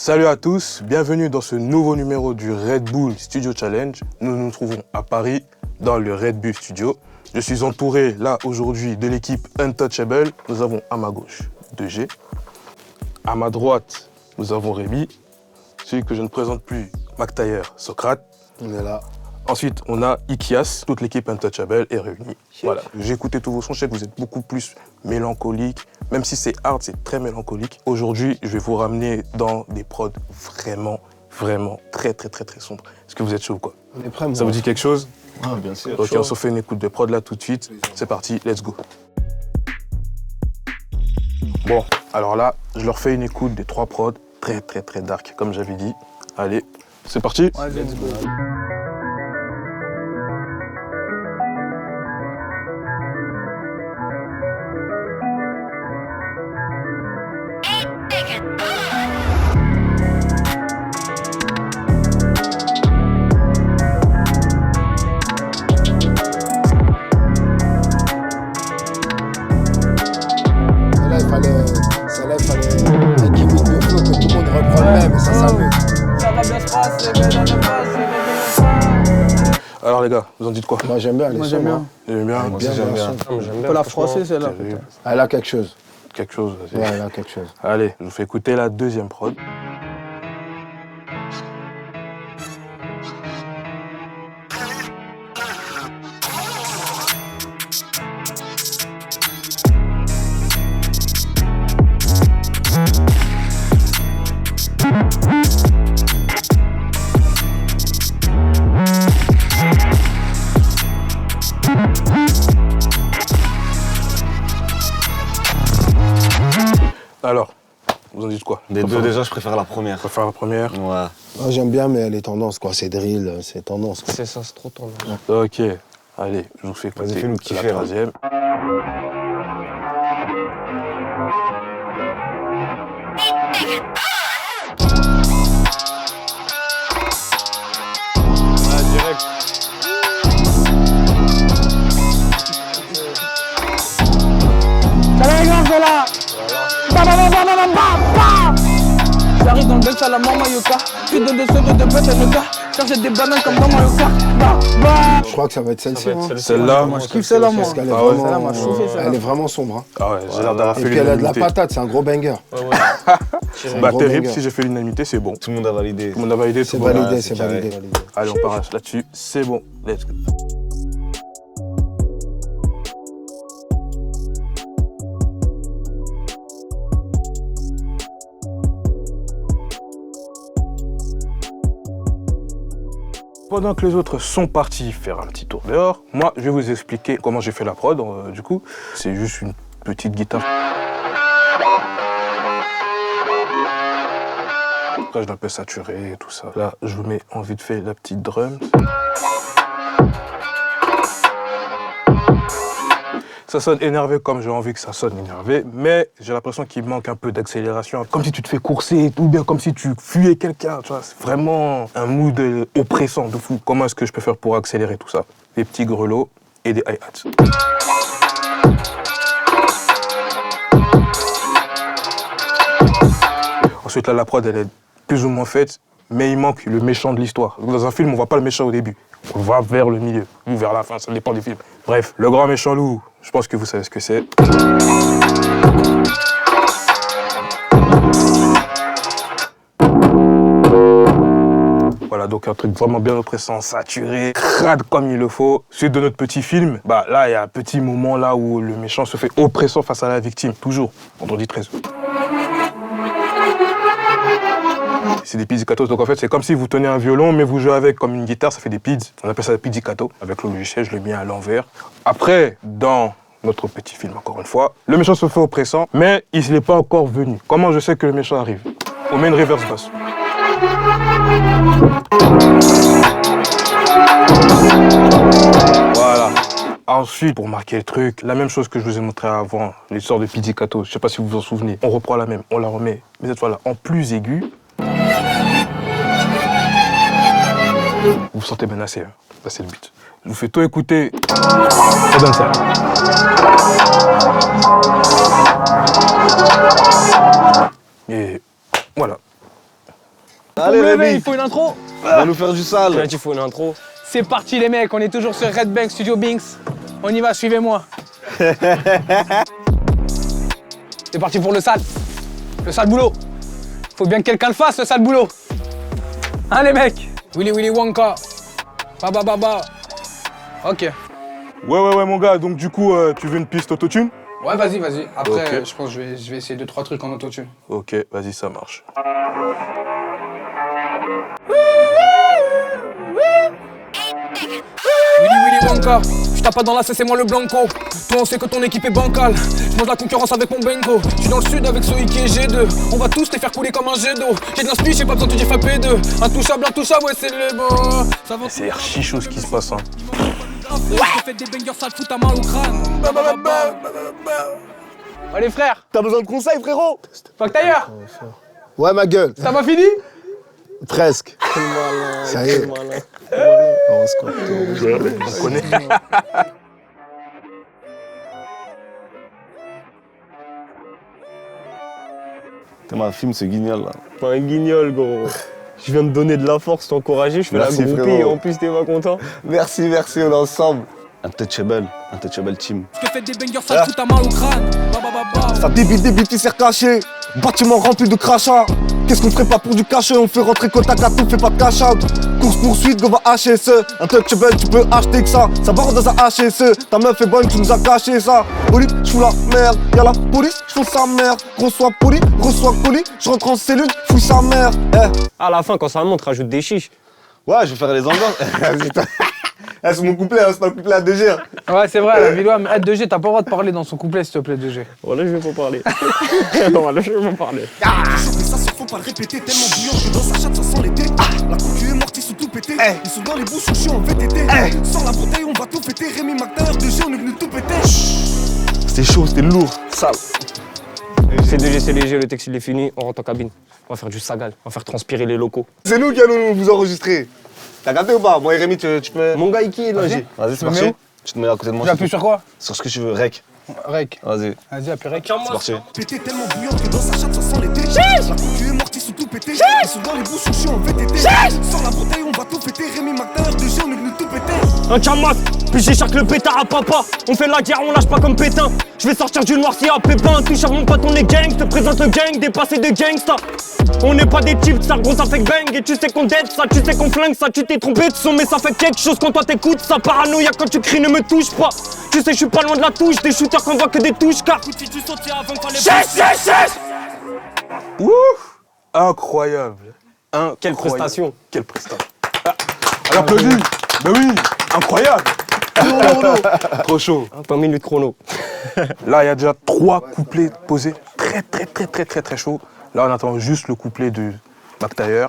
Salut à tous, bienvenue dans ce nouveau numéro du Red Bull Studio Challenge. Nous nous trouvons à Paris, dans le Red Bull Studio. Je suis entouré là aujourd'hui de l'équipe Untouchable. Nous avons à ma gauche 2G. À ma droite, nous avons Rémi. Celui que je ne présente plus, McTayer, Socrate. On est là. Ensuite, on a Ikias. Toute l'équipe Untouchable est réunie. Voilà. J'ai écouté tous vos sons, je sais que vous êtes beaucoup plus mélancolique. Même si c'est hard, c'est très mélancolique. Aujourd'hui, je vais vous ramener dans des prods vraiment très sombres. Est-ce que vous êtes chaud ou quoi? On est prêts, moi. Ça vous dit quelque chose? Ah, bien sûr. Ok, on se fait une écoute de prod là tout de suite. C'est parti, let's go. Bon, alors là, je leur fais une écoute des 3 prods très dark, comme j'avais dit. Allez, c'est parti. Ouais, let's go. Celle-là, il fallait un gimmick de flow que tout le monde reprend le même, et ça veut. Ça va bien se passer, mais dans le passé, Alors les gars, vous en dites quoi? Moi, j'aime bien les Moi, sons, j'aime bien. hein. J'aime bien. Moi aussi, j'aime bien. On peut la froisser, celle-là. Elle a quelque chose. Quelque chose. Vas-y. Ouais, elle a quelque chose. Allez, je vous fais écouter la deuxième prod. Alors, vous en dites quoi? Des deux, déjà, je préfère la première. On va faire la première. Ouais. Moi, j'aime bien, mais les tendances, quoi. C'est drill, c'est tendance, quoi. C'est ça, c'est trop tendance. Ok, allez, je vous fais écouter Vas-y, fais-nous la kiffer, là. troisième. Salut les gars, c'est là. J'arrive dans le bel à la maman Yoka. Tu donnes des sourires de bête à Yoka. Chercher des bananes comme dans mon Yoka. Je crois que ça va être celle-ci, hein. Celle-là, Moi, je kiffe celle-là, moi. Parce qu'elle est Ah ouais, vraiment, celle-là m'a chauffé, celle-là. elle est vraiment sombre, hein. ah ouais, j'ai l'air d'avoir Et fait puis elle a de la l'unanimité. patate, c'est un gros banger. C'est un Bah gros terrible, banger. si j'ai fait l'unanimité, c'est bon. Tout le monde a validé. Tout le monde a validé, C'est tout le monde a- validé, c'est c'est carré. validé. Allez, on part là-dessus, c'est bon, let's go. Pendant que les autres sont partis faire un petit tour dehors, moi, je vais vous expliquer comment j'ai fait la prod, du coup. C'est juste une petite guitare. Après, je l'ai un peu saturé et tout ça. Là, je vous mets en vite fait la petite drum. Ça sonne énervé comme j'ai envie que ça sonne énervé, mais j'ai l'impression qu'il manque un peu d'accélération. Comme si tu te fais courser, ou bien comme si tu fuyais quelqu'un, tu vois. C'est vraiment un mood oppressant de fou. Comment est-ce que je peux faire pour accélérer tout ça? Des petits grelots et des hi-hats. Ensuite, là, la prod, elle est plus ou moins faite, mais il manque le méchant de l'histoire. Dans un film, on voit pas le méchant au début. On va vers le milieu, ou vers la fin, ça dépend du film. Bref, le grand méchant loup, je pense que vous savez ce que c'est. Voilà, donc un truc vraiment bien oppressant, saturé, crade comme il le faut. Suite de notre petit film, bah là, il y a un petit moment là où le méchant se fait oppressant face à la victime, toujours, vendredi 13. C'est des pizzicatos, donc en fait c'est comme si vous tenez un violon mais vous jouez avec comme une guitare, ça fait des pids. On appelle ça des pizzicatos. Avec le logiciel, je l'ai mis à l'envers. Après, dans notre petit film encore une fois, le méchant se fait oppressant, mais il n'est pas encore venu. Comment je sais que le méchant arrive? On met une reverse bass. Voilà. Ensuite, pour marquer le truc, la même chose que je vous ai montré avant, l'histoire de pizzicato, je sais pas si vous vous en souvenez, on reprend la même, on la remet, mais cette fois-là en plus aigu. Vous vous sentez menacé, hein. Ça c'est le but. Je vous fais tout écouter, ça donne ça. Et voilà. Allez, me lever, Rémi. il faut une intro. Va nous faire du sale. Tu as dit faut une intro. C'est parti les mecs, on est toujours sur Red Bank Studio Binks. On y va, suivez-moi. C'est parti pour le sale. Le sale boulot. Faut bien que quelqu'un le fasse, le sale boulot. Hein les mecs? Willy Willy Wonka. Baba baba. Ok. Ouais, mon gars, donc du coup, tu veux une piste autotune? Ouais, vas-y. Après, Ok. je pense que je vais essayer 2-3 trucs en autotune. Ok, vas-y, ça marche. Willy Willy Wonka, je tape pas dans la c'est moi le blanco. Toi on sait que ton équipe est bancale. Je mange la concurrence avec mon bengo. Je suis dans le sud avec Soïki et G2. On va tous les faire couler comme un jet d'eau. J'ai de l'inspi, j'ai pas besoin de te dire P2. Intouchable, ouais c'est le bon. Ça va. C'est archi chaud ce qui se passe, hein. Ouais. Fais des bangers, ça te fout ta main au crâne. Allez frère, T'as besoin de conseils, frérot? fuck tailleur. Ouais, ma gueule. Ça va fini? Presque. Ça y est. On se compte. On connaît. T'es ma film, ce guignol là. Pas un guignol, gros. Je viens de donner de la force, t'encourager, je fais Merci, la groupie frérot. et en plus t'es pas content. Merci, on est ensemble. Untouchable team. Je te fais des bangers, ça te fout ta main au crâne. Ça débite, qui s'est caché. Bâtiment rempli de crachats. Qu'est-ce qu'on ferait pas pour du cachet? On fait rentrer côte à tout, fait pas de cash out. Course poursuite, go va HSE. Untouchable, tu peux acheter que ça. Ça barre dans un HSE. Ta meuf est bonne, tu nous as caché ça. Bolide, j'fous la merde. Y'a la police, j'fous sa mère. Reçois poli, reçois colis. J'rentre en cellule, fouille sa mère. À la fin, quand ça monte, rajoute des chiches. Ouais, je vais faire les ambiances. C'est mon couplet, c'est pas le couplet à 2G. Ouais, c'est vrai, la vidéo, mais 2G, t'as pas le droit de parler dans son couplet, s'il te plaît, 2G. Voilà, je vais pas parler. Voilà, je vais pas parler. Mais ça se faut pas le répéter, tellement bouillant que dans sa chatte ça sent l'été. La concu est morte, ils sont tout pétés. Ils sont dans les bouches, je suis en VTT. Sans la bouteille, on va tout fêter. Rémi McTayer, 2G, on est venu tout péter. C'était chaud, c'était lourd, sale. C'est 2G, c'est léger, le texte il est fini, on rentre en cabine. On va faire du sagal, on va faire transpirer les locaux. C'est nous qui allons vous enregistrer. T'as capté ou pas? Moi et Rémi, tu te mets. Mon gars, qui est là? Vas-y, c'est me mets parti. où Tu te mets à côté de moi. J'appuie sur quoi? Sur ce que tu veux, rec. Rec. Vas-y, Vas-y, appuie rec. c'est parti. Pété tellement bouillant que dans sa chatte ça sent l'été. La concu est morte, ils sont tout pétés. Ils sont dans les bouches, je suis en VTT. Sans la bouteille, on va tout fêter. Rémi McTayer, 2G, on est venu tout péter. Un chamas, puis j'échappe le pétard à papa. On fait la guerre, on lâche pas comme pétain. Je vais sortir du noir si à pépin. Toucheur, mon pote, on est gang. Je te présente le gang, dépassé de gangsta. On n'est pas des types, ça gros, ça fait bang. Et tu sais qu'on dead ça, tu sais qu'on flingue ça. Tu t'es trompé de son, mais ça fait quelque chose quand toi t'écoutes ça. Paranoïa quand tu cries, ne me touche pas. Tu sais, je suis pas loin de la touche. Des shooters qu'on voit que des touches, car. Ouf! Incroyable. Quelle prestation. Quelle prestation. Ah, elle applaudit. Ben oui, incroyable. Trop chaud. Pas minute chrono. Là, il y a déjà 3 couplets posés. Très chaud. Là, on attend juste le couplet de McTayer.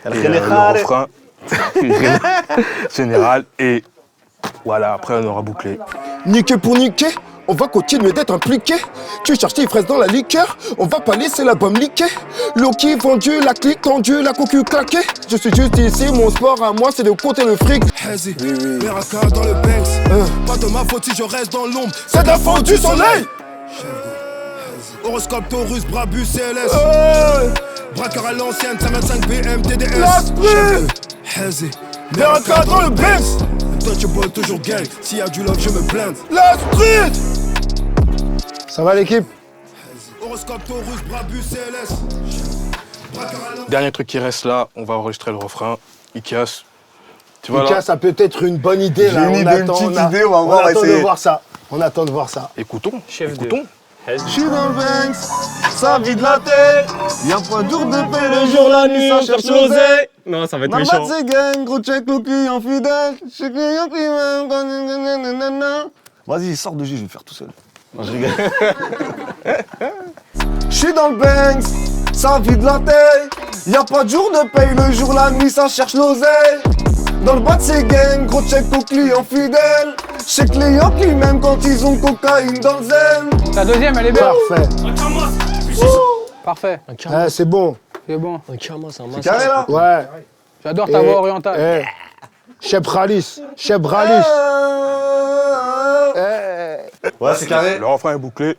Et le refrain général. Et voilà, après, on aura bouclé. Niquer pour niquer, on va continuer d'être impliqué. Tu cherches tes fraises dans la liqueur, on va pas laisser l'album liquer. Loki vendu, la clique tendue, la cocu claquée. Je suis juste ici, mon sport à moi c'est de compter le fric. Hazy, Meraka dans le Banks. Pas de ma faute si je reste dans l'ombre. C'est de la faute du soleil. Horoscope Taurus, Brabus, CLS. Braqueur à l'ancienne, 525 BM, TDS. Hazy, Meraka dans le Banks. Touchable, toujours gang. S'il y a du love, je me blinde. La street. Ça va l'équipe? Horoscope Taurus, Brabus, CLS. Braqueur à l'ancienne. Dernier truc qui reste là, on va enregistrer le refrain. Ikias. Tu vois Lucas, là? ça peut être une bonne idée J'ai là. une On idée, attend, une petite on a- idée, on va voir, on va attend de essayer. voir ça. On attend de voir ça. Écoutons. Chef de- Écoutons. Je suis dans le Banks, ça vide la tête. Y'a pas dur de paix le jour, la nuit, ça cherche l'oseille. Non, ça va être Ma méchant. batte c'est gang, gros check, le client fidèle. Je suis client qui m'aime, nanana. Vas-y, sors de jus, je vais le faire tout seul. Non, je rigole. Je suis dans le Banks, ça vide la tête. Y'a pas de jour de paye, le jour, la nuit, ça cherche l'oseille. Dans le bas de ces gangs, gros check aux clients fidèles. Chez clients qui m'aiment quand ils ont cocaïne dans le zen. La deuxième, elle est belle. Parfait. Parfait. Ouais, c'est bon. C'est bon. Un chamas, un massacre. Carré là? Ouais. J'adore ta voix orientale. Cheb Ralis. Cheb Ralis. Ouais, c'est carré. Le refrain est bouclé.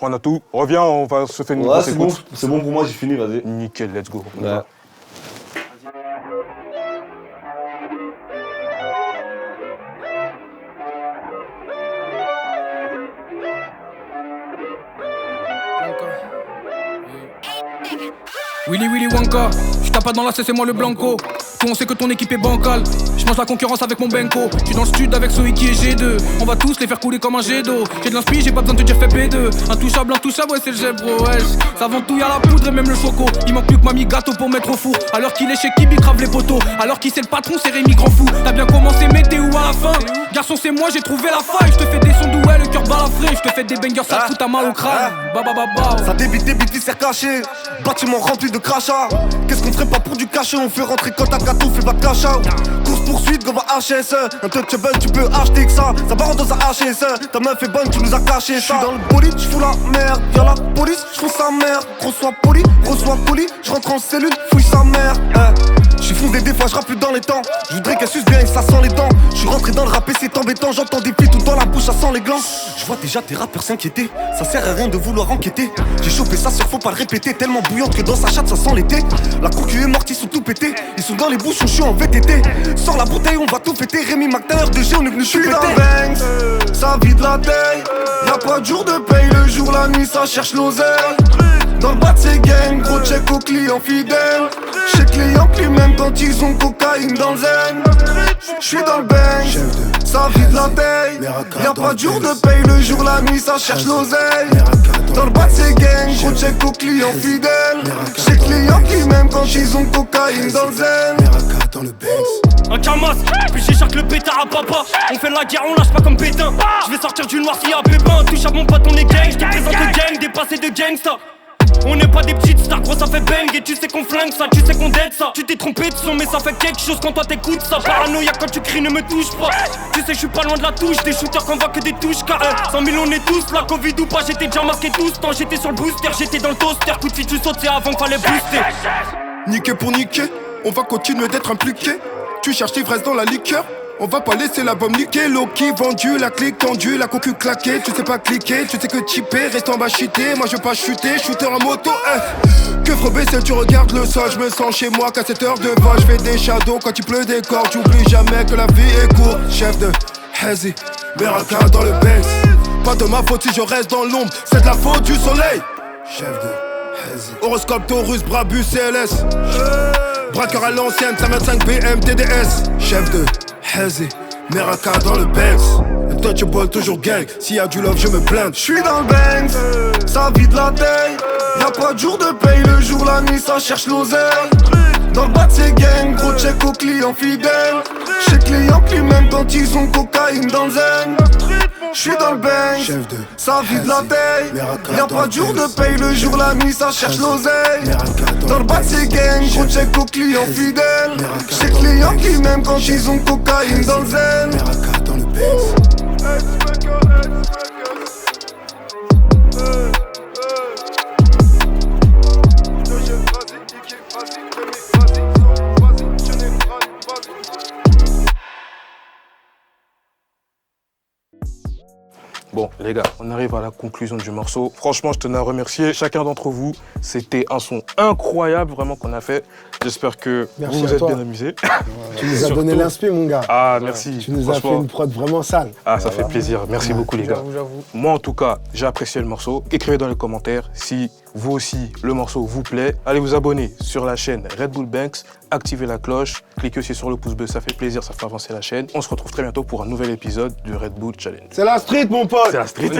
On a tout. Reviens, on va se faire une Ouais, grosse c'est bon, écoute. c'est bon pour moi, j'ai fini, vas-y. Nickel, let's go. On y Ouais. va. Willy Willy Wonka, je tape pas dans la c'est moi le blanco. Toi on sait que ton équipe est bancale. Je mange la concurrence avec mon benko. Je suis dans le stud avec Soiki et G2. On va tous les faire couler comme un jet d'eau. J'ai de l'inspi, j'ai pas besoin de te dire fais P2. Intouchable, ouais c'est le jet bro, wesh. Ça vend tout, y'a la poudre et même le choco. Il manque plus que mamie gâteau pour mettre au four. Alors qu'il est chez Kibi, crave les poteaux. Alors qui c'est le patron, c'est Rémi Grand Fou. T'as bien commencé, mais t'es où à la fin? Garçon c'est moi, j'ai trouvé la faille. Je te fais des sons doués, le cœur balafré. Je te fais des bangers, ça te fout ta mal au crâne. Ça débite, viscères cachés. Bâtiment rempli de crachats. Qu'est-ce qu'on ferait pas pour du cachet? On fait rentrer quand t'as gâteau, fais pas de cash out. Course poursuite, go va HS. Un touchable, tu peux acheter que ça. Ça part dans sa HS. Ta meuf est bonne, tu nous as caché ça. J'suis dans le bolide, j'fous la merde. Y'a la police, j'fous sa mère. Reçois poli, reçois colis. J'rentre en cellule, fouille sa mère. J'suis foncé des fois, j'rappe plus dans les temps. J'voudrais qu'elle suce bien et ça sent les dents. J'suis rentré dans le rap et c'est embêtant. J'entends des filles tout dans la bouche, ça sent les glands. J'vois déjà tes rappeurs s'inquiéter. Ça sert à rien de vouloir enquêter. J'ai chopé ça sur faut pas le répéter. Tellement bouillante que dans sa chatte ça sent l'été. La concu est morte, ils sont tout pétés. Ils sont dans les bouchons, j'suis en VTT. Sors la bouteille, on va tout fêter. Rémi McTayer de G, on est venu chuter. Dans le Banks, ça vide la taille. Y'a pas de jour de paye, le jour, la nuit, ça cherche l'oseille. Dans le bas de ces gangs, gros check aux clients fidèles. Chez clients qui même quand ils ont cocaïne dans le zen. J'suis dans le bang, ça vide la taille. Y'a pas de jour de paye, le jour, la nuit, ça cherche l'oseille. Dans le bas de ces gangs, gros check aux clients fidèles. Chez clients qui même quand ils ont cocaïne dans le zen. Un camas, puis j'écharque le pétard à papa. On fait la guerre, on lâche pas comme pétain. Je vais sortir du noir s'il y a pépin. Touche à mon pote, on est gang. Je te présente le gang, dépassé de gangsta. On n'est pas des petites stars, gros ça fait bang. Et tu sais qu'on flingue ça, tu sais qu'on dead ça. Tu t'es trompé de son mais ça fait quelque chose quand toi t'écoutes ça. Paranoïa quand tu cries ne me touche pas. Tu sais je suis pas loin de la touche. Des shooters qu'on voit que des touches KE 100 000 on est tous là, Covid ou pas. J'étais déjà masqué tout ce temps, j'étais sur le booster. J'étais dans le toaster, coup de fil tu sautes c'est avant qu'il fallait booster. Niquer pour niquer, on va continuer d'être impliqué. Tu cherches l'ivresse dans la liqueur, on va pas laisser la bombe niquer. Loki vendu, la clique tendue, la cocu claquée. Tu sais pas cliquer, tu sais que chipper, reste en bas chuter. Moi je veux pas chuter, shooter en moto, Que baisser, tu regardes le sol, je me sens chez moi qu'à 7 heures de vol. Je fais des shadows quand il pleut des cordes. J'oublie jamais que la vie est courte. Chef de Hazy, Beraka dans le Banks. Pas de ma faute si je reste dans l'ombre, c'est de la faute du soleil. Chef de Hazy, horoscope Taurus, Brabus, CLS. Braqueur à l'ancienne, 125 BM, TDS. Chef de Hazy, Meraka dans le Banks. Untouchable, toujours gang. S'il y a du love, je me plains. J'suis dans le Banks, ça vide la taille. Y'a pas de jour de paye, le jour, la nuit, ça cherche l'oseille. Dans le bas de ces gangs, gros check aux clients fidèles. Chez clients qui même quand ils ont cocaïne dans le zen. J'suis dans le bang, ça vide la taille. Y'a pas de jour de paye, le jour, la nuit, ça cherche l'oseille. Dans le bas de ces gangs, gros check aux clients fidèles. Chez clients qui même quand ils ont cocaïne dans le zen. Bon, les gars, on arrive à la conclusion du morceau. Franchement, je tenais à remercier chacun d'entre vous. C'était un son incroyable, vraiment, qu'on a fait. J'espère que Merci vous à êtes toi. bien amusés. Tu nous as donné l'inspi, mon gars. Ah, merci. Tu nous as fait une prod vraiment sale. Ah, ça fait plaisir. Merci beaucoup, les gars. J'avoue. Moi, en tout cas, j'ai apprécié le morceau. Écrivez dans les commentaires si vous aussi, le morceau vous plaît. Allez vous abonner sur la chaîne Red Bull Banks. Activez la cloche. Cliquez aussi sur le pouce bleu. Ça fait plaisir, ça fait avancer la chaîne. On se retrouve très bientôt pour un nouvel épisode du Red Bull Challenge. C'est la street, mon pote. C'est la street.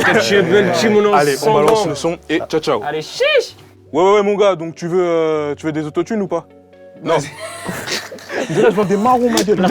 Allez, on balance le son et ciao, ciao. Allez, chiche. Ouais, mon gars, donc tu veux des autotunes ou pas? Non. Je vends des marrons, ma gueule.